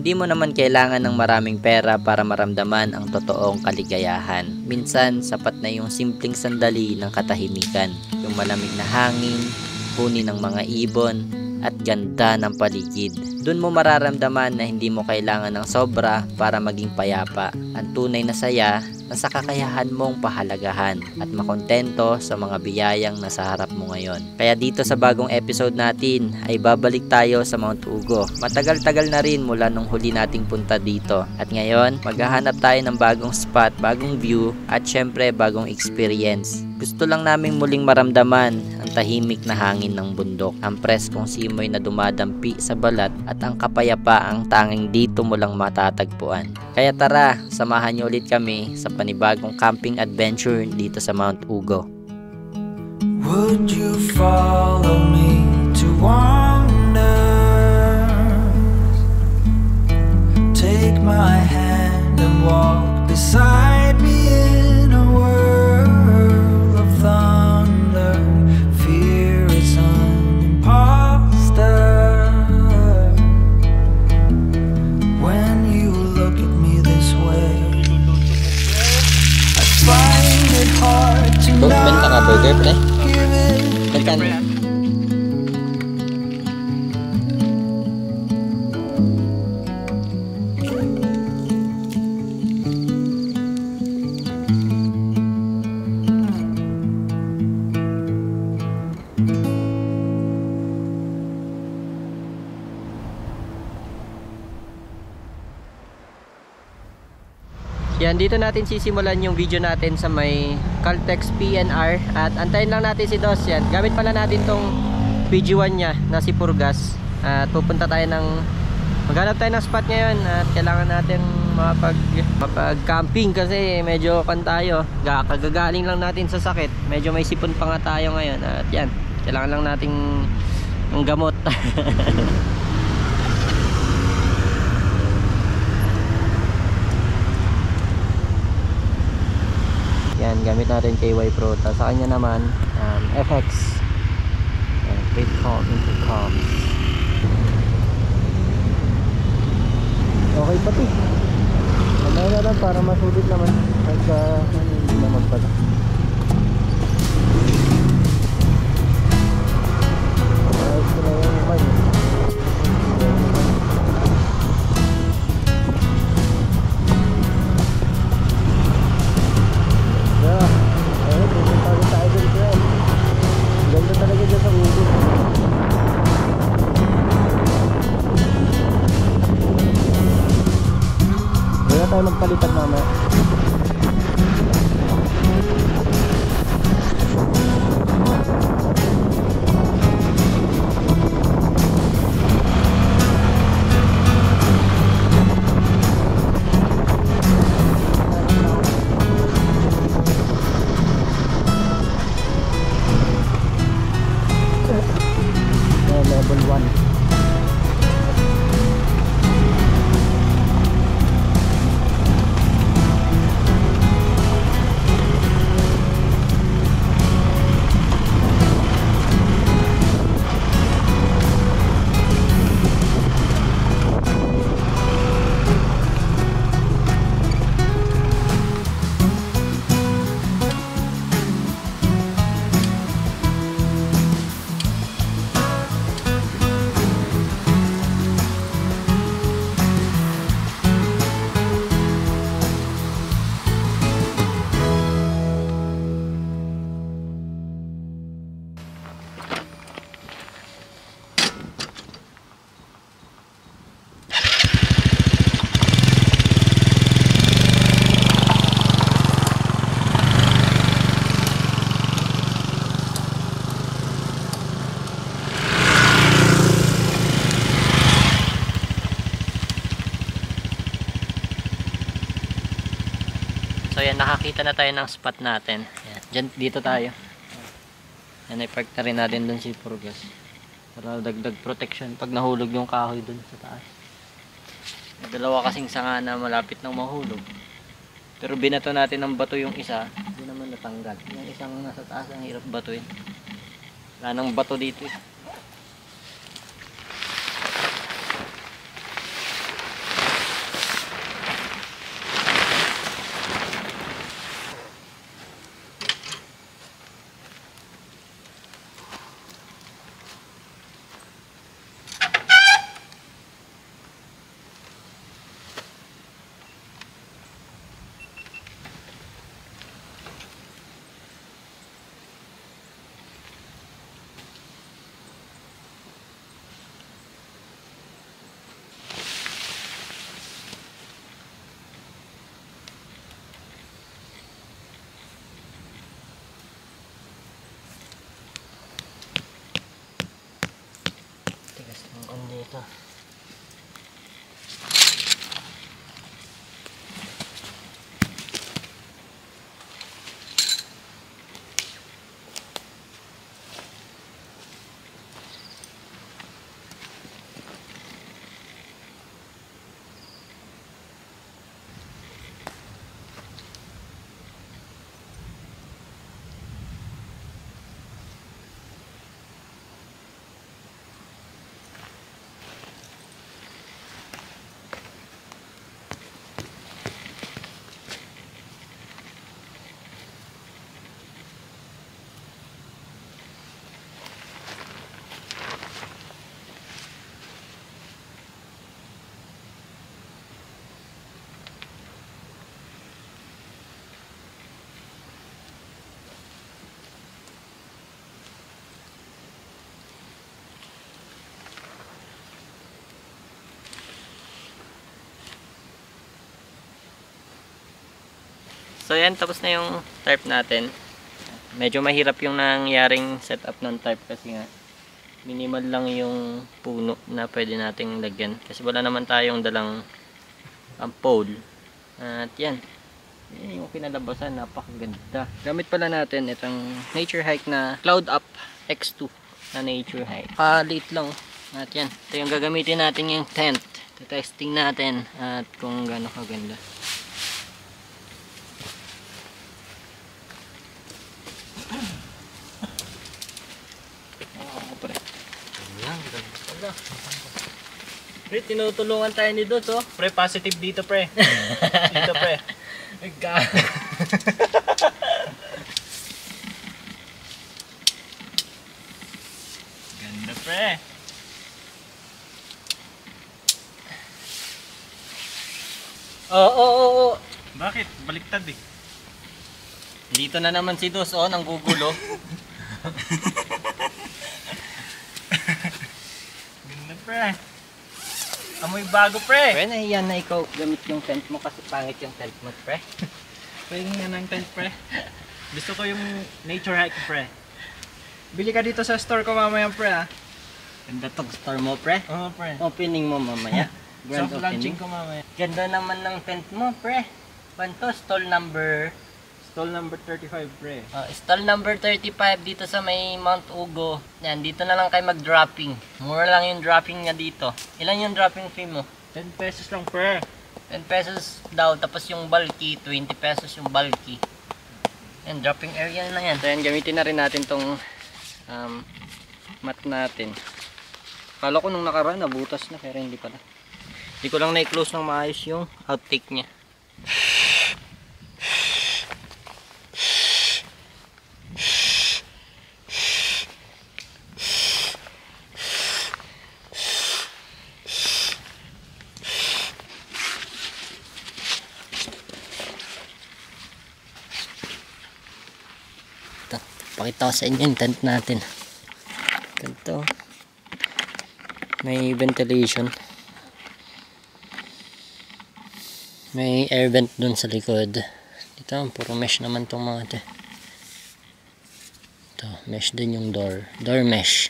Hindi mo naman kailangan ng maraming pera para maramdaman ang totoong kaligayahan. Minsan, sapat na yung simpleng sandali ng katahimikan. Yung malamig na hangin, huni ng mga ibon, at ganda ng paligid. Doon mo mararamdaman na hindi mo kailangan ng sobra para maging payapa. Ang tunay na saya na sa kakayahan mong pahalagahan at makontento sa mga biyayang nasa harap mo ngayon. Kaya dito sa bagong episode natin ay babalik tayo sa Mount Ugo. Matagal-tagal na rin mula nung huli nating punta dito. At ngayon, maghahanap tayo ng bagong spot, bagong view, at syempre bagong experience. Gusto lang naming muling maramdaman ang tahimik na hangin ng bundok, ang preskong simoy na dumadampi sa balat at ang kapayapaang tanging dito mo lang matatagpuan. Kaya tara, samahan niyo ulit kami sa panibagong camping adventure dito sa Mount Ugo. Would you follow me to wander? Take my hand and walk beside me in a world of thunder. Fear is an imposter. When you look at me this way, I find it hard to Benta ka burger, pre? give it. Magkano? Yan, dito natin sisimulan yung video natin sa may Caltex PNR. At antayin lang natin si Dos yan. Gamit pala natin tong VG1 nya na si Purgas. At pupunta tayo maghanap tayo ng spot ngayon. At kailangan natin mapag-camping kasi medyo tayo. Kagagaling lang natin sa sakit. Medyo may sipon pa nga tayo ngayon. At yan, kailangan lang nating ng gamot. Yan, gamit natin KY Pro. Sa kanya naman FX Wait calm, intercom. Okay pati. Mamaya na lang para masulit naman. Pagka hindi naman pala. Ayos ko na yung mic. Tayo magpalitan mamaya. Level 1. So yan, nakakita na tayo ng spot natin. Yan, dito tayo. Yan, i-park na rin natin dun si Purgas. Para dagdag protection pag nahulog yung kahoy dun sa taas. Dalawa kasing sanga na malapit ng mahulog. Pero binato natin ng bato yung isa, hindi naman natanggal. Yung isang nasa taas, ang hirap batuin. Wala nang bato dito eh. Ang dito. So yan, tapos na yung tarp natin. Medyo mahirap yung nangyaring setup ng tarp kasi nga minimal lang yung puno na pwede nating lagyan. Kasi wala naman tayong dalang pole. At yan, yung kinalabasan, napakaganda. Gamit pala natin itong Nature Hike na Cloud Up X2 na Nature Hike. Palit lang. At yan, ito yung gagamitin natin yung tent. Testing natin at kung gaano kaganda. Pre, tinutulungan tayo ni Dots, oh. Pre, positive dito, pre. Dito, pre. Ganda, pre. Oo. Bakit? Baliktad eh. Dito na naman si Dos, oh, nang gugulo. Ganda, pre. Amoy bago, pre. Pre, nahiyan na ikaw gamit yung tent mo kasi pangit yung tent mo, pre. Pre, nga ng tent, pre. Gusto ko yung nature hike, pre. Bili ka dito sa store ko mamaya, pre, ah. Ganda tong store mo, pre. Oo, pre. Opening mo mamaya. Grand Soft opening. launching ko mamaya. Ganda naman ng tent mo, pre. Panto, stall number... Stall number 35, pre. Stall number 35 dito sa may Mount Ugo. Yan, dito na lang kayo mag-dropping. Mura lang yung dropping nga dito. Ilan yung dropping fee mo? 10 pesos lang, pre. 10 pesos daw, tapos yung bulky, 20 pesos yung bulky. Yan, dropping area na yan. So yan, gamitin na rin natin tong mat natin. Kala ko nung nakaraan, nabutas na, pero hindi pala. Hindi ko lang na-close ng maayos yung outtake niya. Pakita ko sa inyo yung tent natin. Ganito. May ventilation. May air vent dun sa likod. Dito, puro mesh naman tong mga ito. Ito, mesh din yung door. Door mesh.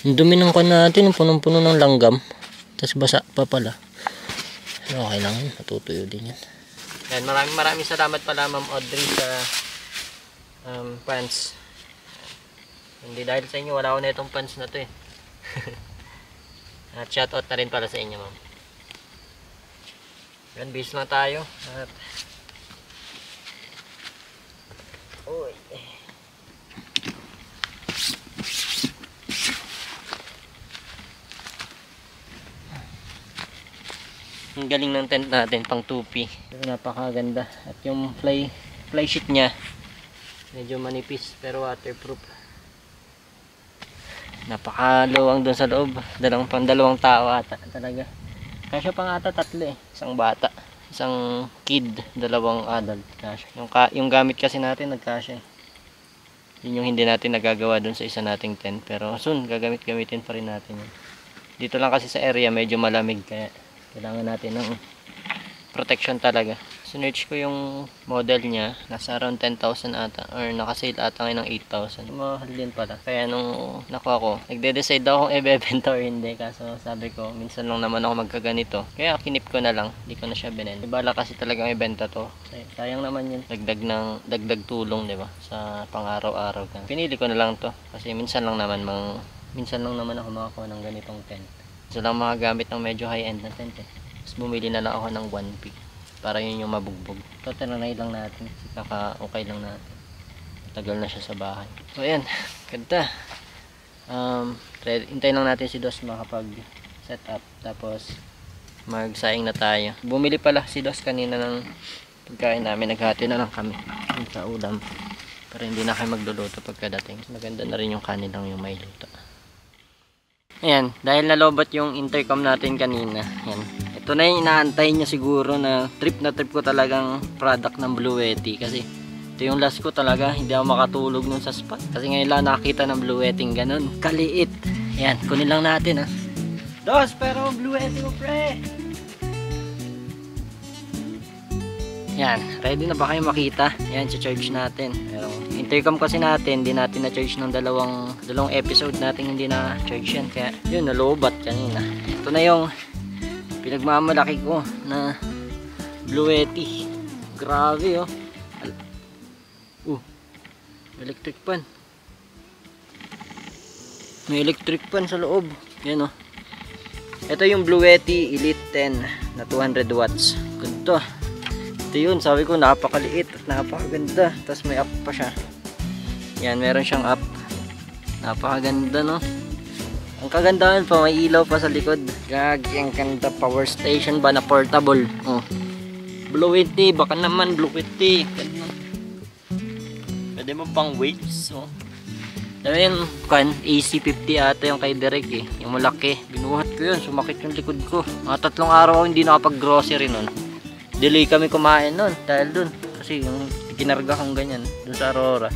Yung dumi ng kan natin, punong-puno ng langgam. Tapos basa pa pala. Pero okay lang yun. Matutuyo din yan. Yan, maraming salamat pala Ma'am Audrey sa pants. Hindi dahil sa inyo, wala ko na itong pants na to eh. At shoutout na rin para sa inyo, ma'am. Yan, bis lang tayo. At... Uy. Ang galing ng tent natin, pang tupi. Napakaganda. At yung fly sheet niya, medyo manipis pero waterproof. Napakaluwang doon sa loob. Dalawang tao ata talaga. Kasya pa nga ata 3 eh. Isang bata, isang kid, 2 adult. Kasya. Yung gamit kasi natin nagkasya eh. Yun yung hindi natin nagagawa doon sa isa nating tent. Pero soon gamitin pa rin natin yun. Dito lang kasi sa area medyo malamig kaya kailangan natin ng protection talaga. Sinearch ko yung model niya, nasa around 10,000 ata, or nakasale ata ngayon ng 8,000. Mahal din pala. Kaya nung nakuha ko, nagde-decide ako kung ibebenta or hindi. Kaso sabi ko, minsan lang naman ako magkaganito. Kaya kinip ko na lang, hindi ko na siya binenta. Ibala kasi talagang ibenta to. Sayang naman yun. Dagdag tulong, di ba? Sa pang-araw-araw. Pinili ko na lang to. Kasi minsan lang naman ako makakuha ng ganitong tent. Gusto lang makagamit ng medyo high-end na tent eh. Tapos bumili na lang ako ng 1P. Para yun yung mabugbog. Ito, tinanay lang natin. Kaka-okay lang natin. Tagal na siya sa bahay. So, ayan. Ganda. Hintayin lang natin si Dos makapag-set up. Tapos, magsaing na tayo. Bumili pala si Dos kanina ng pagkain namin. Naghati na lang kami sa ulam. Para hindi na kayo magluluto pagkadating. Maganda na rin yung kanilang yung may luto. Ayan. Dahil nalobot yung intercom natin kanina. Ayan. Ito na yung inaantay niya siguro na trip ko talagang product ng Blue Yeti. Kasi ito yung last ko talaga. Hindi ako makatulog nun sa spot. Kasi ngayon lang nakakita ng Blue Yeti ganun. Kaliit. Ayan. Kunin lang natin ha. Dos, pero Blue Yeti mo pre. Ayan. Ready na ba kayo makita? Ayan. Charge natin. Pero intercom kasi natin. Hindi natin na-charge ng dalawang episode natin. Hindi na-charge yan. Kaya yun, nalobat kanina. Ito na yung pinagmamalaki ko na Blue Yeti. Grabe oh. Electric pan. May electric pan sa loob. Yan oh. Ito yung Blue Yeti Elite 10 na 200 watts. Ganda. Ito yun. Sabi ko napakaliit at napakaganda. Tapos may up pa siya. Yan. Meron siyang up. Napakaganda no. Ang kagandahan pa, may ilaw pa sa likod. Gagi, ang ganda. Power station ba na portable? Oh. Blue Yeti, baka naman Blue Yeti. Pwede mo pang weights. Oh. Dami yung AC50 ata yung kay Derek eh. Yung malaki. Binuhat ko yun, sumakit yung likod ko. Mga 3 araw ako hindi nakapag-grocery nun. Delay kami kumain nun dahil dun. Kasi yung kinarga kong ganyan dun sa Aurora.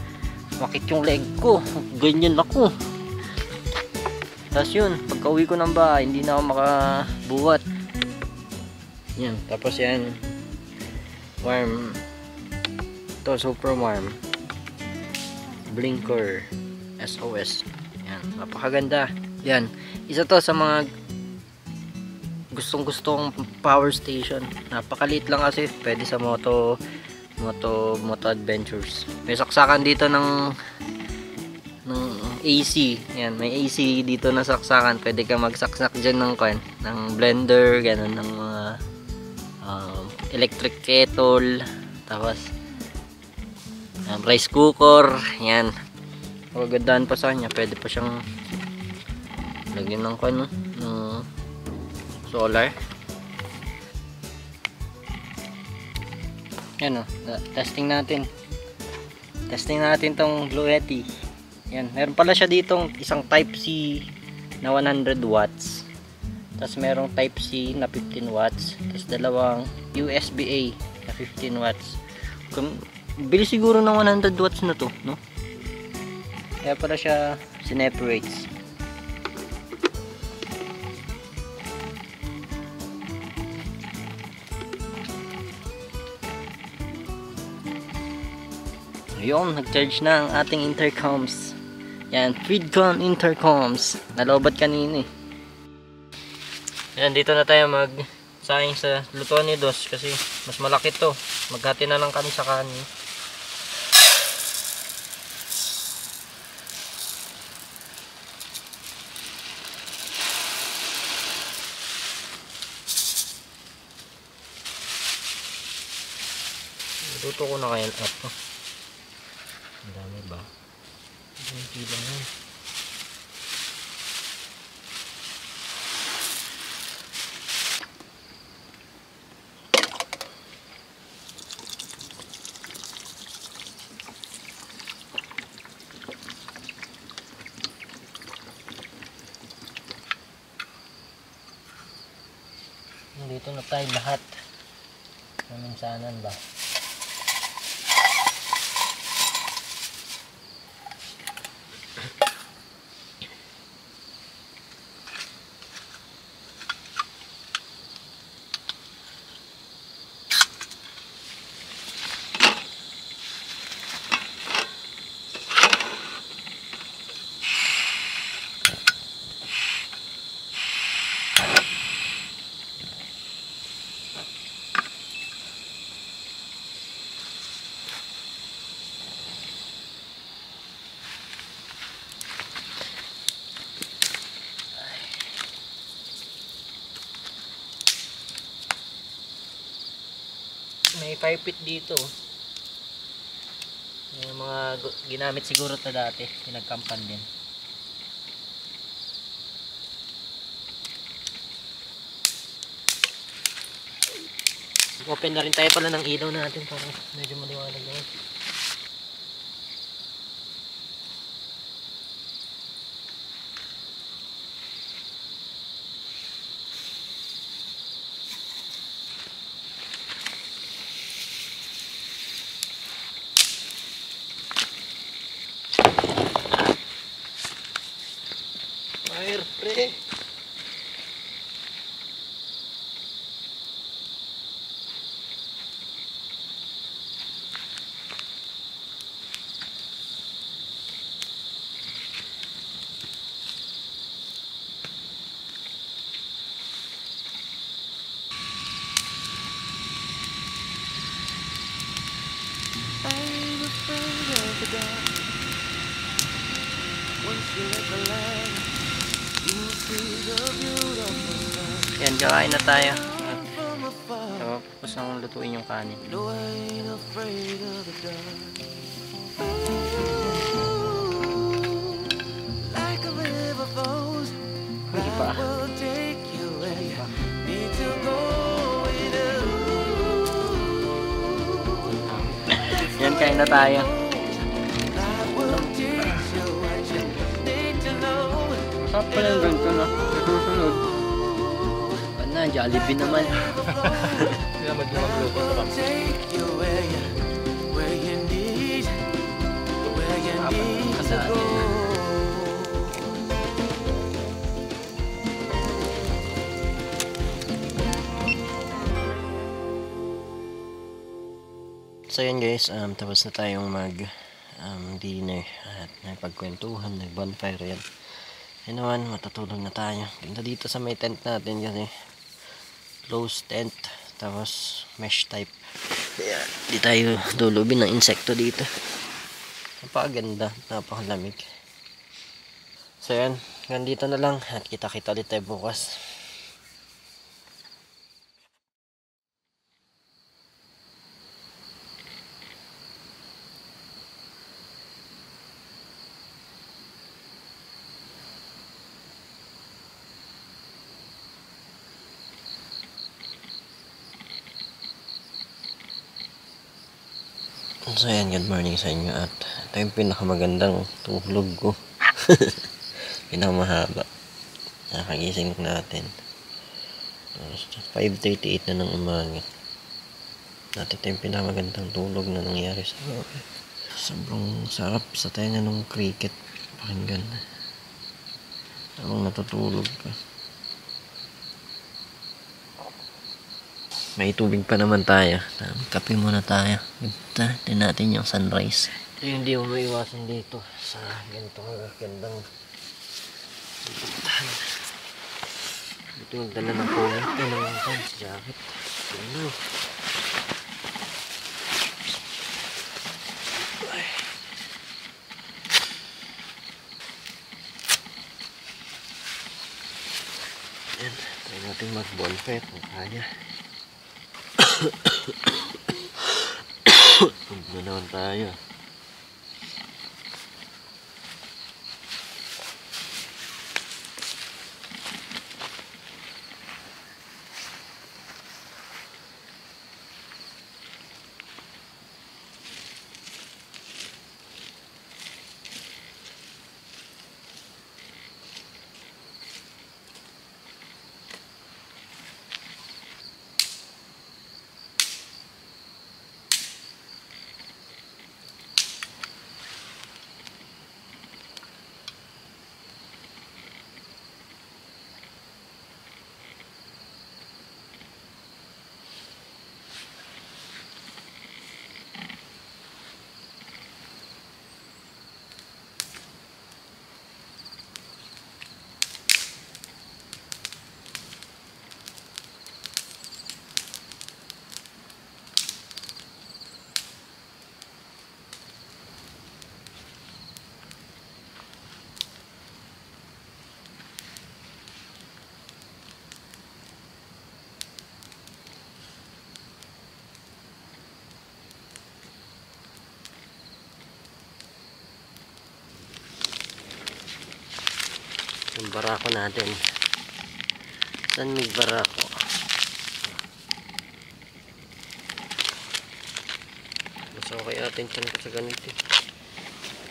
Sumakit yung leg ko. Ganyan ako. Tapos yun, pagka uwi ko ng bahay, hindi na ako makabuhat. Yan, tapos yan. Warm. Ito, super warm. Blinker. SOS. Yan, napakaganda. Yan, isa to sa mga gustong power station. Napakaliit lang kasi, pwede sa moto adventures. May saksakan dito ng AC. Yan, may AC dito na saksakan. Pwede ka magsaksak dyan ng blender, ganun, ng mga electric kettle. Tapos rice cooker. Yan. Magandaan pa sa kanya. Pwede pa siyang lagyan ng solar. Yan o. Testing natin tong Blue Yeti. Yan, meron pala siya ditong isang type C na 100 watts. Tapos merong type C na 15 watts. Tapos dalawang USB-A na 15 watts. Bili siguro ng 100 watts na to, no? Kaya pala siya sineparates. Ayun, nag-charge na ang ating intercoms. Yan, Freedcon intercoms. Nalobat kanina eh. Yan, dito na tayo mag-saing sa lutuan ni Dos kasi mas malaki to. Maghati na lang kami sa kanin. Luto ko na kaya ito. Ang dami ba? Hindi lang yan. Dito na tayo lahat. Maminsanan ba? May fire pit dito. May mga ginamit siguro to dati. Pinagkampan din. Open na rin tayo pala ng ilaw natin para medyo maliwanag na yun. Fire, pre! I'm afraid of the dark. Once you let the light, you will see the beautiful sight. Yan, kakain na tayo. From afar, Tapos nang lutuin yung kanin. no, I ain't afraid of the dark. Like a river flows, Hindi pa. I will take you where you need to go. Yan, kain na tayo. Sarap pala yung ganito na. Susunod. Ba't na, Jollibee naman. Sila magluto sa pang. So yan guys, tapos na tayong mag dinner at nagpagkwentuhan, nag-bonfire yan. Yan naman, matutulog na tayo. Ganda dito sa may tent natin kasi closed tent, tapos mesh type. Kaya di tayo dulubin ng insekto dito. Napakaganda, napakalamig. So yan, ganito na lang at kita-kita ulit tayo bukas. So yan, good morning sa inyo at ito yung pinakamagandang tulog ko. Pinakamahaba. Nakagising natin. 5:38 na ng umaga. At ito yung pinakamagandang tulog na nangyari sa akin. Sobrang sarap sa tenga ng cricket. Pakinggan. Habang natutulog ka. May tubig pa naman tayo. Kape muna tayo. Tignan natin yung sunrise. Ito yung hindi mo maiwasan dito sa ganitong gandang liputan. Ito yung dala ng pungit. Ito yung pants, jacket. Tignan. Yan. Try natin mag-bonfire kung kaya. Pagod na naman tayo. barako natin. Saan may barako? Mas okay atin dyan sa ganito.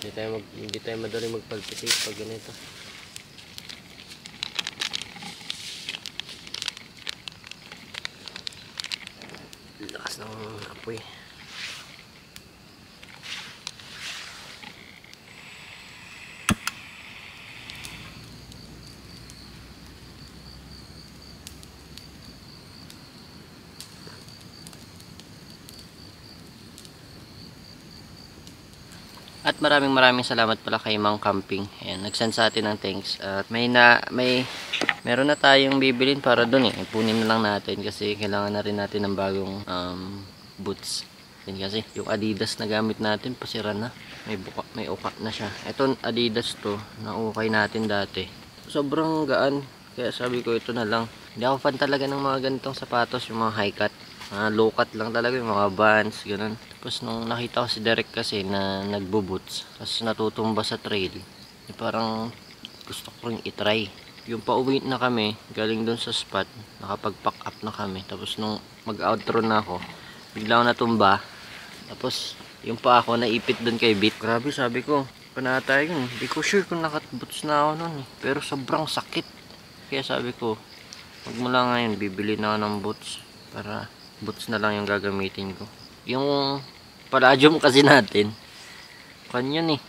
Hindi tayo madaling magpalpitate pag ganito. Lakas ng apoy. At maraming salamat pala kay Mang Camping. Ayan, nag-send sa atin ng thanks. At meron na tayong bibilin para doon eh. Ipunin na lang natin kasi kailangan na rin natin ng bagong boots. Yan kasi yung Adidas na gamit natin pasira na. May uka na siya. Ito Adidas to, naukay natin dati. Sobrang gaan. Kaya sabi ko ito na lang. Hindi ako fan talaga ng mga ganitong sapatos, yung mga high cut. Low cut lang talaga, yung mga Vans, ganun. Tapos nung nakita ko si Derek kasi na nagbo-boots, tapos natutumba sa trail, parang gusto ko rin itry. Yung pauwi na kami, galing dun sa spot, nakapag-pack up na kami. Tapos nung mag-outro na ako, bigla ako natumba. Tapos yung pa ako naipit dun kay Beat. Grabe, sabi ko, panatay yun. Hindi ko sure kung nakat-boots na ako nun eh. Pero sobrang sakit. Kaya sabi ko, magmula ngayon, bibili na ako ng boots. Para boots na lang yung gagamitin ko. Yung palladium kasi natin, kanyan eh.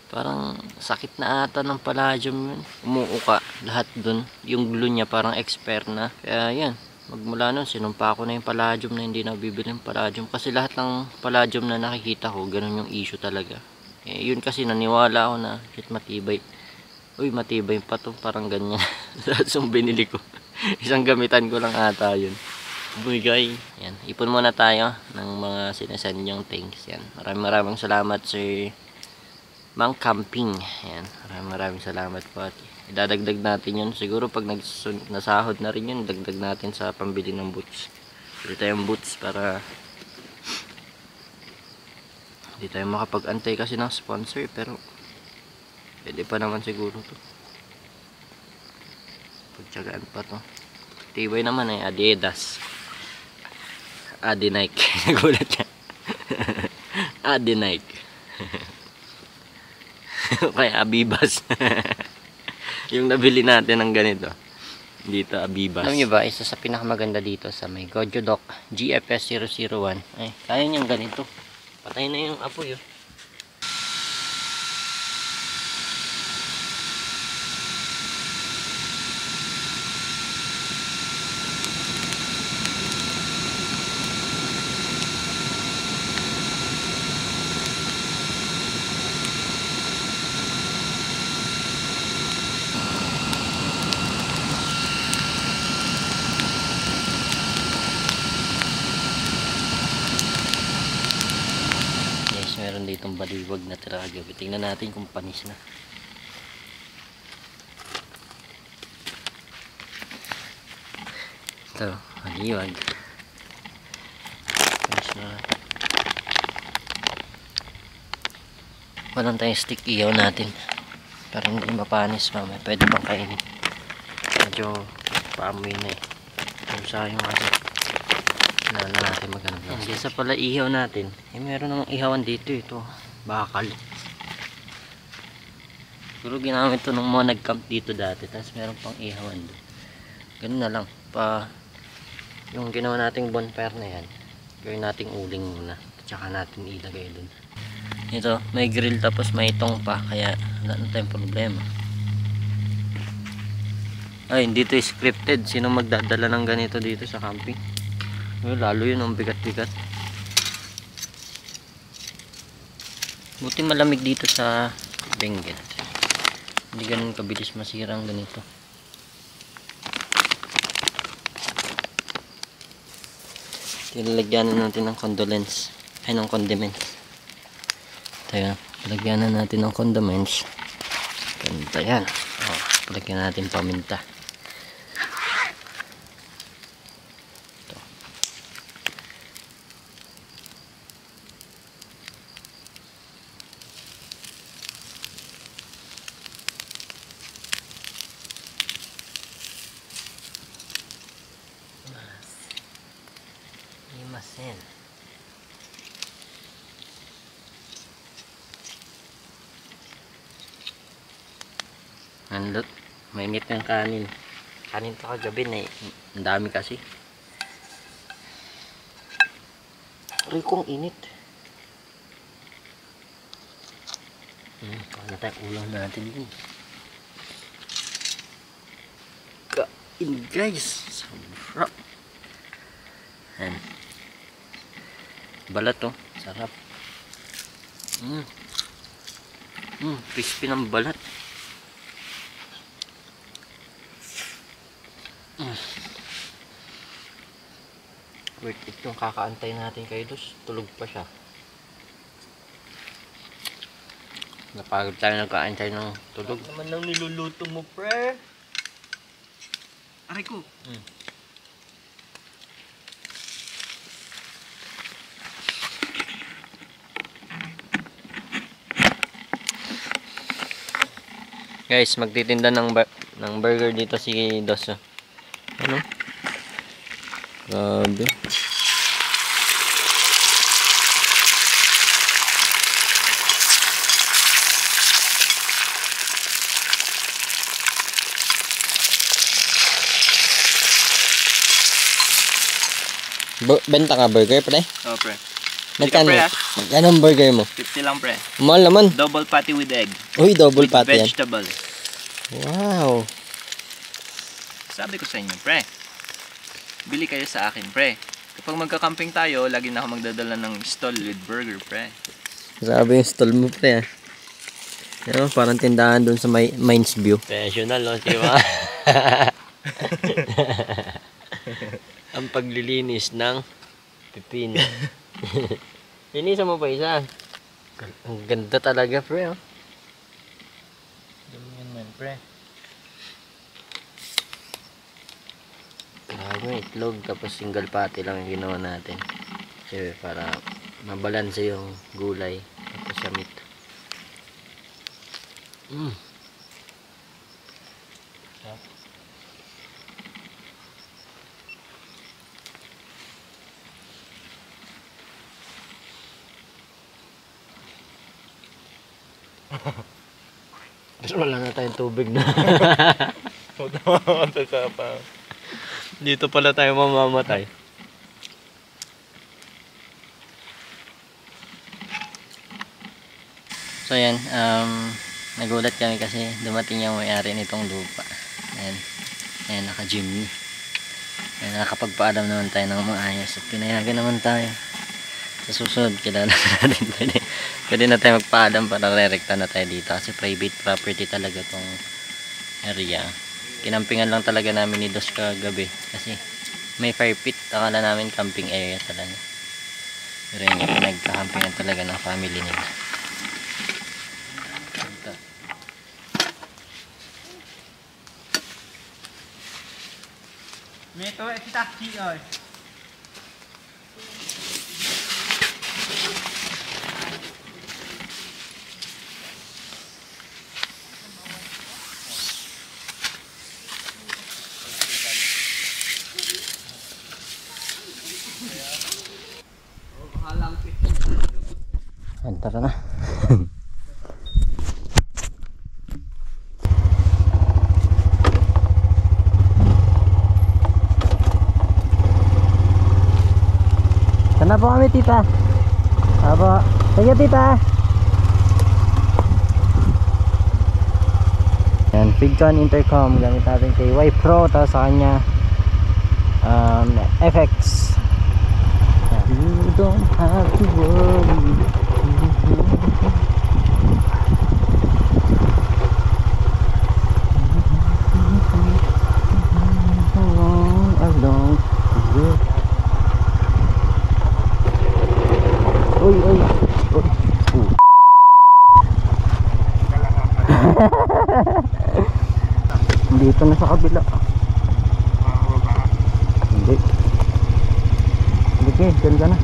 Parang sakit na ata ng palladium yun. Umuuka lahat dun. Yung glue niya parang expire na. Kaya yan, magmula nun sinumpa ko na yung palladium na hindi na bibili ng palladium. Kasi lahat ng palladium na nakikita ko, ganun yung issue talaga. Eh, yun kasi naniwala ako na shit, matibay. Uy, matibay pa to, parang ganyan. Lahat yung binili ko. Isang gamitan ko lang ata yun. Bugay. Yan, ipon muna tayo ng mga sinasend yung things. Yan, maraming salamat sir Mang Camping. Yan, maraming salamat po. At idadagdag natin yun. Siguro pag nasahod na rin yun, dagdag natin sa pambili ng boots. Bili tayong boots para hindi tayo makapag-antay kasi ng sponsor. Pero pwede pa naman siguro to. Pagtsagaan pa to. Tibay naman eh, Adidas. Adi Nike. Nagulat siya. Adi Nike. Kaya Abibas. Yung nabili natin ng ganito. Dito Abibas. Alam nyo ba, isa sa pinakamaganda dito sa may Gojo Dock GFS 001. Ay, kaya niyang ganito. Patay na yung apoy oh. Meron ditong baliwag na tiragabi. Tingnan natin kung panis na. Ito, baliwag. Panis na. Walang tayong stick, iyaw natin. Para hindi mapanis mamaya. Pwede pang kainin. Medyo paamoy na eh. Kung sayang natin. Na natin maghanap lang. Kesa pala ihaw natin. Eh meron namang ihawan dito ito. Bakal. Siguro ginamit ito nung mga nag-camp dito dati. Tapos meron pang ihawan doon. Ganun na lang. Yung ginawa nating bonfire na yan. Gawin nating uling muna. Tsaka natin ilagay doon. Ito. May grill tapos may itong pa. Kaya wala na tayong problema. Ay, hindi ito scripted. Sino magdadala ng ganito dito sa camping? Lalo yun ang bigat-bigat. Buti malamig dito sa Benguet. Hindi ganun kabilis masirang ganito. Tilalagyan natin ng condiments. Ay, ng condiments. Tayo, lagyan natin ng condiments. Ganda yan. Oh, lagyan natin paminta. Ayan. Andot. Mainit ng kanin. Kanin to kagabi na ang dami kasi. Aray kong init. Kaya na tayo ulam natin din. Kain guys. Sarap. Ayan. Balat to. Sarap. Crispy ng balat. Wait, itong kakaantay natin kay Dos. Tulog pa siya. Napagod tayo nagkaantay ng tulog. Naman nang niluluto mo, pre. Aray ko. Guys, magtitinda ng burger dito si Dos. Ano? Grabe. Benta ka burger, pre? Oh, pre. Magkano? Pre, Magkano ang burger mo? 50 lang, pre. Mahal naman. Double patty with egg. Uy, double With patty yan. vegetable. Wow. Sabi ko sa inyo, pre. Bili kayo sa akin, pre. Kapag magka-camping tayo, lagi na ako magdadala ng stall with burger, pre. Grabe yung stall mo, pre. Yan, parang tindahan dun sa Mines View. Professional, no? Diba? Ang paglilinis ng pipino. Linisan mo pa isa. Ang ganda talaga, pre. Oh. Ganyan man, pre. Grabe, itlog. Tapos single patty lang yung ginawa natin. Kasi para mabalanse yung gulay. Tapos sa meat. Pero wala na tayong tubig na. Dito pala tayo mamamatay. So yan, nagulat kami kasi dumating yung may-ari nitong lupa. Ayan, ayan, naka-Jimny. Ayan, nakapagpaalam naman tayo ng maayos at pinayagan naman tayo. Sa susunod, kilala natin. Pwede na tayo magpaalam para re-recta na tayo dito kasi private property talaga tong area. Kinampingan lang talaga namin ni Dos kagabi kasi may fire pit. Akala namin camping area talaga. Pero yun yung pinagkakampingan talaga ng family nila. Meto, kita oy. Tara na. Sana po kami, tita. Apo. Sige, tita. Yan, Figcon intercom gamit natin kay Y Pro, tapos sa kanya FX. You don't have to worry. Uy, uy. Dito na sa kabila. Hindi. Sige, dyan ka na.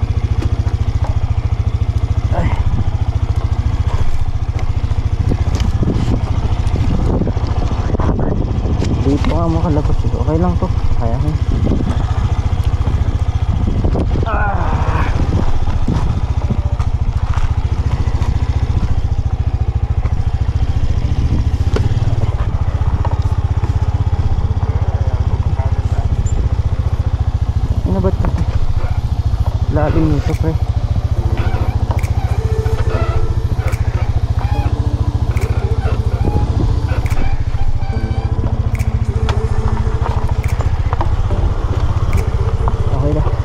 Ay. Dito ka makalabas. Okay lang to. Kaya ko. Ano ba ito? Lalim nito, pre. Okay na.